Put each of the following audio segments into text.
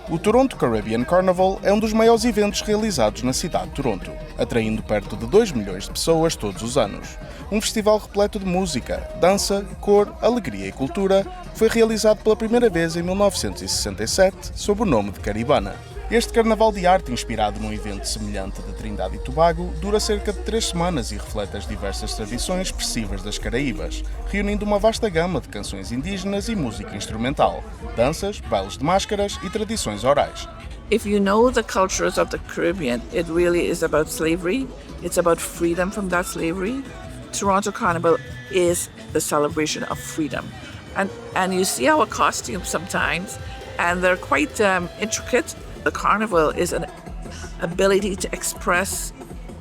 O Toronto Caribbean Carnival é um dos maiores eventos realizados na cidade de Toronto, atraindo perto de 2 milhões de pessoas todos os anos. Um festival repleto de música, dança, cor, alegria e cultura que foi realizado pela primeira vez em 1967 sob o nome de Caribana. Este carnaval de arte, inspirado num evento semelhante de Trindade e Tobago, dura cerca de 3 semanas e reflete as diversas tradições expressivas das Caraíbas, reunindo uma vasta gama de canções indígenas e música instrumental, danças, bailes de máscaras e tradições orais. If you know the cultures of the Caribbean, it really is about slavery. It's about freedom from that slavery. Toronto Carnival is the celebration of freedom. And you see our costumes sometimes, and they're quite intricate. The carnival is an ability to express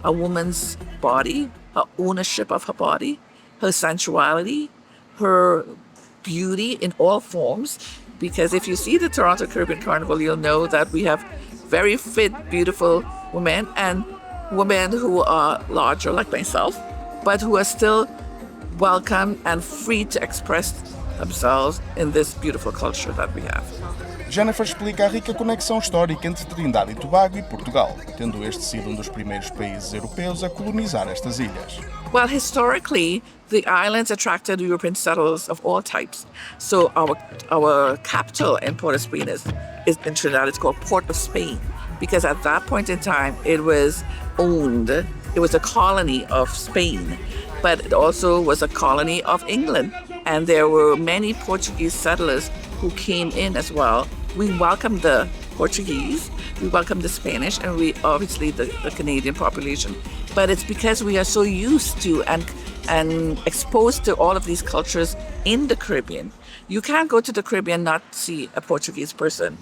a woman's body, her ownership of her body, her sensuality, her beauty in all forms. Because if you see the Toronto Caribbean Carnival, you'll know that we have very fit, beautiful women and women who are larger, like myself, but who are still welcome and free to express themselves in this beautiful culture that we have. Jennifer explica a rica conexão histórica entre Trindade e Tobago e Portugal, tendo este sido um dos primeiros países europeus a colonizar estas ilhas. Well, historically, the islands attracted European settlers of all types. So our capital in Port of Spain is in Trinidad. It's called Port of Spain because at that point in time, it was owned. It was a colony of Spain, but it also was a colony of England. And there were many Portuguese settlers who came in as well. We welcomed the Portuguese, we welcomed the Spanish, and we obviously the Canadian population. But it's because we are so used to and exposed to all of these cultures in the Caribbean. You can't go to the Caribbean not see a Portuguese person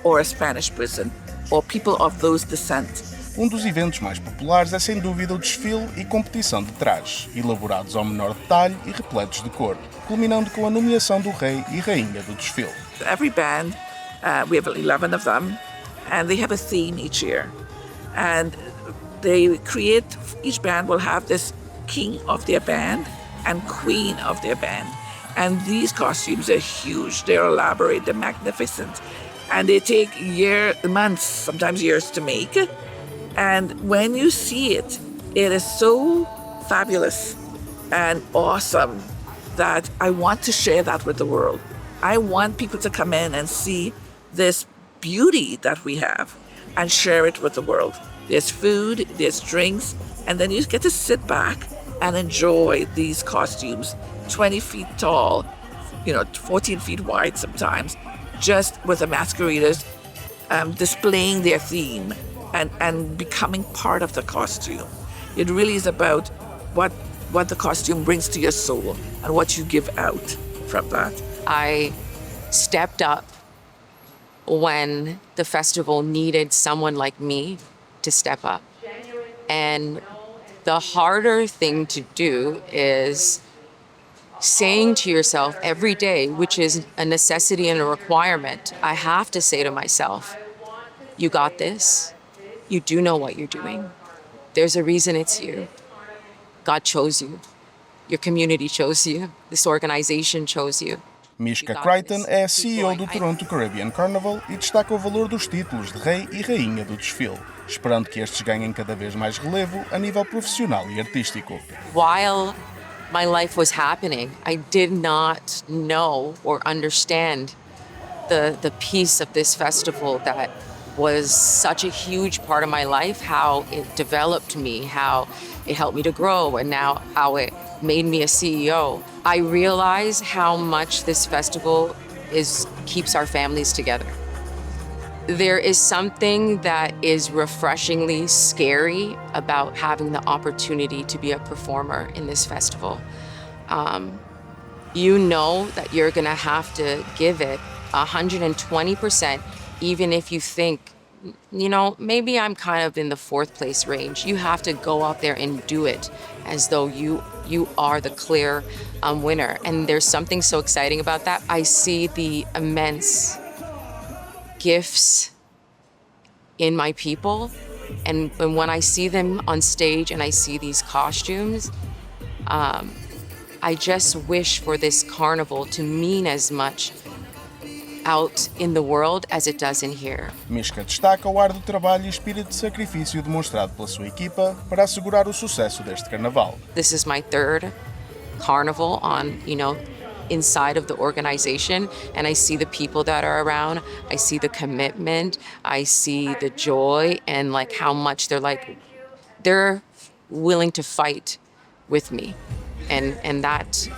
or a Spanish person or people of those descent. Um dos eventos mais populares é sem dúvida o desfile e competição de trajes, elaborados ao menor detalhe e repletos de cor, culminando com a nomeação do rei e rainha do desfile. Every band, we have 11 of them, and they have a theme each year. And each band will have this king of their band and queen of their band. And these costumes are huge, they're elaborate, they're magnificent. And they take months, sometimes years to make. And when you see it, it is so fabulous and awesome that I want to share that with the world. I want people to come in and see this beauty that we have and share it with the world. There's food, there's drinks, and then you get to sit back and enjoy these costumes, 20 feet tall, 14 feet wide sometimes, just with the masqueraders displaying their theme and becoming part of the costume. It really is about what the costume brings to your soul and what you give out from that. I stepped up when the festival needed someone like me to step up. And the harder thing to do is saying to yourself every day, which is a necessity and a requirement, I have to say to myself, you got this. You do know what you're doing. There's a reason it's you. God chose you. Your community chose you. This organization chose you. Mishka Crichton é a CEO do Toronto Caribbean Carnival e destaca o valor dos títulos de rei e rainha do desfile, esperando que estes ganhem cada vez mais relevo a nível profissional e artístico. While my life was happening, I did not know or understand the piece of this festival that was such a huge part of my life, how it developed me, how it helped me to grow, and now how it made me a CEO. I realize how much this festival keeps our families together. There is something that is refreshingly scary about having the opportunity to be a performer in this festival. You know that you're gonna have to give it 120%, even if you think, maybe I'm kind of in the 4th place range. You have to go out there and do it as though you are the clear winner. And there's something so exciting about that. I see the immense gifts in my people. And when I see them on stage and I see these costumes, I just wish for this carnival to mean as much out in the world as it does in here. Mishka destaca o ar do trabalho e espírito de sacrifício demonstrado pela sua equipa para assegurar o sucesso deste carnaval. This is my third carnival on, inside of the organization, and I see the people that are around. I see the commitment. I see the joy and like how much they're willing to fight with me, and that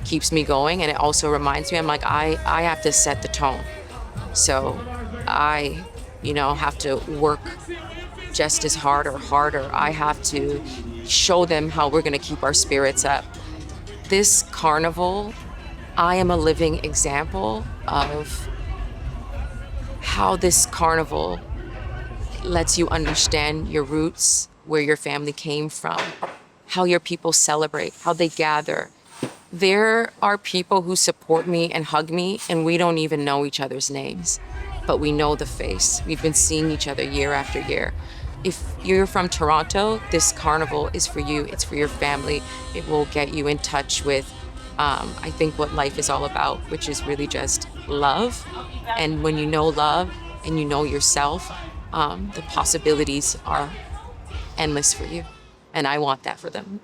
keeps me going. And it also reminds me, I'm like, I have to set the tone, so I have to work just as hard or harder. I have to show them how we're going to keep our spirits up. This carnival, I am a living example of how this carnival lets you understand your roots, where your family came from, how your people celebrate, how they gather. There are people who support me and hug me, and we don't even know each other's names, but we know the face. We've been seeing each other year after year. If you're from Toronto, this carnival is for you. It's for your family. It will get you in touch with, I think, what life is all about, which is really just love. And when you know love and you know yourself, the possibilities are endless for you. And I want that for them.